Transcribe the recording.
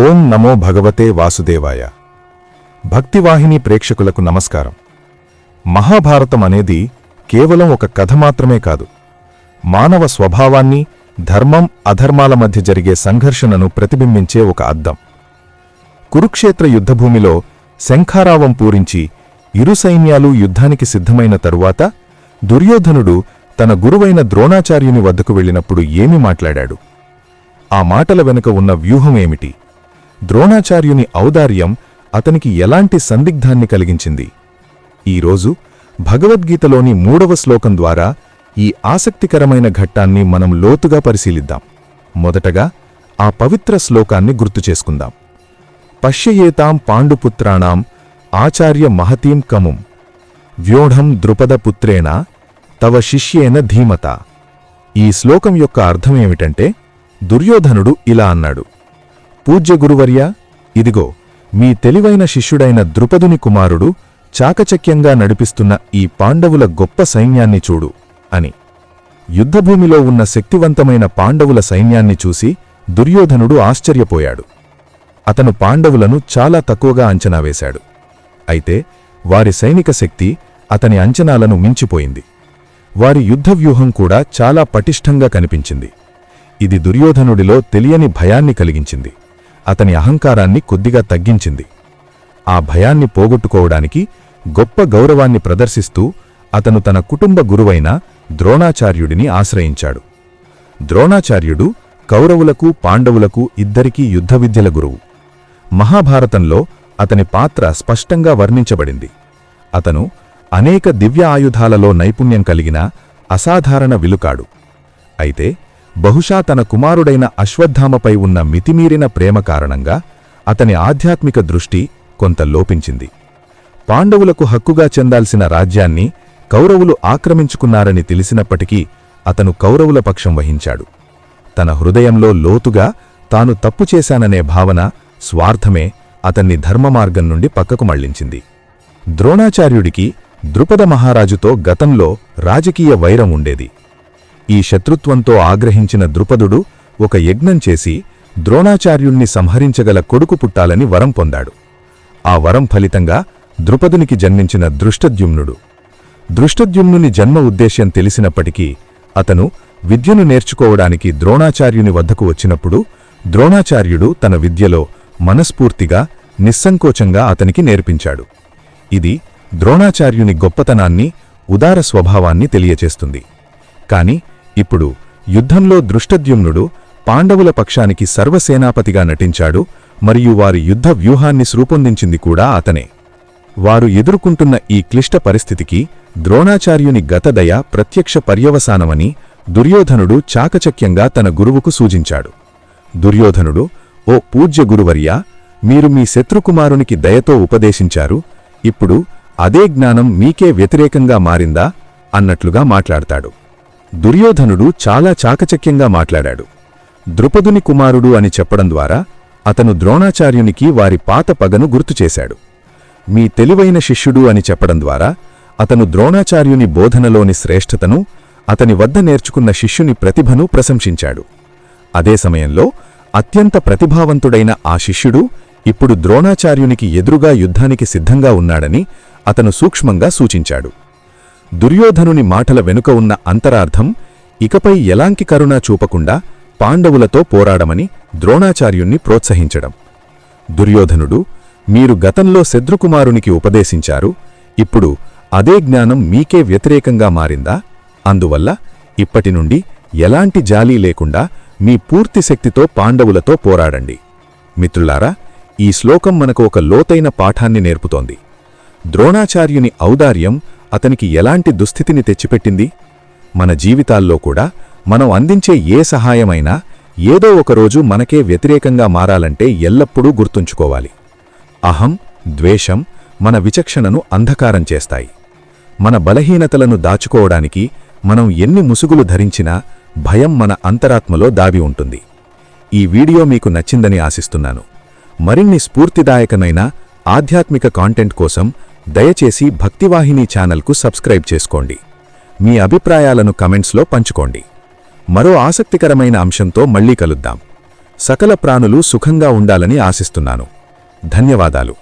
ఓం నమో భగవతే వాసుదేవాయ. భక్తివాహిని ప్రేక్షకులకు నమస్కారం. మహాభారతం అనేది కేవలం ఒక కథ మాత్రమే కాదు, మానవ స్వభావాన్ని, ధర్మం అధర్మాల మధ్య జరిగే సంఘర్షణను ప్రతిబింబించే ఒక అద్దం. కురుక్షేత్ర యుద్ధభూమిలో శంఖారావం పూరించి ఇరు సైన్యాలు యుద్ధానికి సిద్ధమైన తరువాత దుర్యోధనుడు తన గురువైన ద్రోణాచార్యుని వద్దకు వెళ్ళినప్పుడు ఏమి మాట్లాడాడు? ఆ మాటల వెనుక ఉన్న వ్యూహం ఏమిటి? ద్రోణాచార్యుని ఔదార్యం అతనికి ఎలాంటి సందిగ్ధాన్ని కలిగించింది? ఈరోజు భగవద్గీతలోని 3వ శ్లోకం ద్వారా ఈ ఆసక్తికరమైన ఘట్టాన్ని మనం లోతుగా పరిశీలిద్దాం. మొదటగా ఆ పవిత్ర శ్లోకాన్ని గుర్తుచేసుకుందాం. పశ్యయేతాం పాండుపుత్రాణాం ఆచార్య మహతీం కముం వ్యోఢం ద్రుపదపుత్రేణ తవ శిష్యేన ధీమత. ఈ శ్లోకం యొక్క అర్థమేమిటంటే, దుర్యోధనుడు ఇలా అన్నాడు: పూజ్య గురువర్యా, ఇదిగో మీ తెలివైన శిష్యుడైన ద్రుపదుని కుమారుడు చాకచక్యంగా నడిపిస్తున్న ఈ పాండవుల గొప్ప సైన్యాన్ని చూడు అని. యుద్ధభూమిలో ఉన్న శక్తివంతమైన పాండవుల సైన్యాన్ని చూసి దుర్యోధనుడు ఆశ్చర్యపోయాడు. అతను పాండవులను చాలా తక్కువగా అంచనా వేశాడు. అయితే వారి సైనిక శక్తి అతని అంచనాలను మించిపోయింది. వారి యుద్ధవ్యూహం కూడా చాలా పటిష్టంగా కనిపించింది. ఇది దుర్యోధనుడిలో తెలియని భయాన్ని కలిగించింది. అతని అహంకారాన్ని కొద్దిగా తగ్గించింది. ఆ భయాన్ని పోగొట్టుకోవడానికి గొప్ప గౌరవాన్ని ప్రదర్శిస్తూ అతను తన కుటుంబ గురువైన ద్రోణాచార్యుడిని ఆశ్రయించాడు. ద్రోణాచార్యుడు కౌరవులకు, పాండవులకు ఇద్దరికీ యుద్ధ విద్యల గురువు. మహాభారతంలో అతని పాత్ర స్పష్టంగా వర్ణించబడింది. అతను అనేక దివ్య ఆయుధాలలో నైపుణ్యం కలిగిన అసాధారణ విలుకాడు. అయితే బహుశా తన కుమారుడైన అశ్వత్థామపై ఉన్న మితిమీరిన ప్రేమ కారణంగా అతని ఆధ్యాత్మిక దృష్టి కొంత లోపించింది. పాండవులకు హక్కుగా చెందాల్సిన రాజ్యాన్ని కౌరవులు ఆక్రమించుకున్నారని తెలిసినప్పటికీ అతను కౌరవుల పక్షం వహించాడు. తన హృదయంలో లోతుగా తాను తప్పు చేశాననే భావన, స్వార్థమే అతన్ని ధర్మమార్గం నుండి పక్కకు మళ్లించింది. ద్రోణాచార్యుడికి ద్రుపద మహారాజుతో గతంలో రాజకీయ వైరం ఉండేది. ఈ శత్రుత్వంతో ఆగ్రహించిన ద్రుపదుడు ఒక యజ్ఞం చేసి ద్రోణాచార్యుణ్ణి సంహరించగల కొడుకు పుట్టాలని వరం పొందాడు. ఆ వరం ఫలితంగా ద్రుపదునికి జన్మించిన దృష్టద్యుమ్నుడు. దృష్టద్యుమ్నుని జన్మ ఉద్దేశ్యం తెలిసినప్పటికీ అతను విద్యను నేర్చుకోవడానికి ద్రోణాచార్యుని వద్దకు వచ్చినప్పుడు ద్రోణాచార్యుడు తన విద్యలో మనస్ఫూర్తిగా, నిస్సంకోచంగా అతనికి నేర్పించాడు. ఇది ద్రోణాచార్యుని గొప్పతనాన్ని, ఉదార స్వభావాన్ని తెలియచేస్తుంది. కాని ఇప్పుడు యుద్ధంలో దృష్టద్యుమ్నుడు పాండవుల పక్షానికి సర్వసేనాపతిగా నటించాడు, మరియు వారి యుద్ధ వ్యూహాన్ని రూపొందించింది కూడా అతనే. వారు ఎదుర్కొంటున్న ఈ క్లిష్ట పరిస్థితికి ద్రోణాచార్యుని గతదయ ప్రత్యక్ష పర్యవసానమని దుర్యోధనుడు చాకచక్యంగా తన గురువుకు సూచించాడు. దుర్యోధనుడు: ఓ పూజ్య గురువర్యా, మీరు మీ శత్రుకుమారునికి దయతో ఉపదేశించారు, ఇప్పుడు అదే జ్ఞానం మీకే వ్యతిరేకంగా మారిందా అన్నట్లుగా మాట్లాడతాడు. దుర్యోధనుడు చాలా చాకచక్యంగా మాట్లాడాడు. ద్రుపదుని కుమారుడు అని చెప్పడం ద్వారా అతను ద్రోణాచార్యునికి వారి పాత పగను గుర్తుచేశాడు. మీ తెలివైన శిష్యుడు అని చెప్పడం ద్వారా అతను ద్రోణాచార్యుని బోధనలోని శ్రేష్ఠతను, అతని వద్ద నేర్చుకున్న శిష్యుని ప్రతిభను ప్రశంసించాడు. అదే సమయంలో అత్యంత ప్రతిభావంతుడైన ఆ శిష్యుడు ఇప్పుడు ద్రోణాచార్యునికి ఎదురుగా యుద్ధానికి సిద్ధంగా ఉన్నాడని అతను సూక్ష్మంగా సూచించాడు. దుర్యోధనుని మాటల వెనుక ఉన్న అంతరార్థం, ఇకపై ఎలాంటి కరుణ చూపకుండా పాండవులతో పోరాడమని ద్రోణాచార్యుణ్ణి ప్రోత్సహించడం. దుర్యోధనుడు: మీరు గతంలో శత్రుకుమారునికి ఉపదేశించారు, ఇప్పుడు అదే జ్ఞానం మీకే వ్యతిరేకంగా మారిందా? అందువల్ల ఇప్పటి నుండి ఎలాంటి జాలీ లేకుండా మీ పూర్తి శక్తితో పాండవులతో పోరాడండి. మిత్రులారా, ఈ శ్లోకం మనకు ఒక లోతైన పాఠాన్ని నేర్పుతోంది. ద్రోణాచార్యుని ఔదార్యం అతనికి ఎలాంటి దుస్థితిని తెచ్చిపెట్టింది? మన జీవితాల్లో కూడా మనం అందించే ఏ సహాయమైనా ఏదో ఒకరోజు మనకే వ్యతిరేకంగా మారాలంటే ఎల్లప్పుడూ గుర్తుంచుకోవాలి. అహం, ద్వేషం మన విచక్షణను అంధకారం చేస్తాయి. మన బలహీనతలను దాచుకోవడానికి మనం ఎన్ని ముసుగులు ధరించినా భయం మన అంతరాత్మలో దాగి ఉంటుంది. ఈ వీడియో మీకు నచ్చిందని ఆశిస్తున్నాను. మరిన్ని స్ఫూర్తిదాయకమైన ఆధ్యాత్మిక కాంటెంట్ కోసం దయచేసి భక్తివాహిని ఛానల్కు సబ్స్క్రైబ్ చేసుకోండి. మీ అభిప్రాయాలను కమెంట్స్లో పంచుకోండి. మరో ఆసక్తికరమైన అంశంతో మళ్ళీ కలుద్దాం. సకల ప్రాణులు సుఖంగా ఉండాలని ఆశిస్తున్నాను. ధన్యవాదాలు.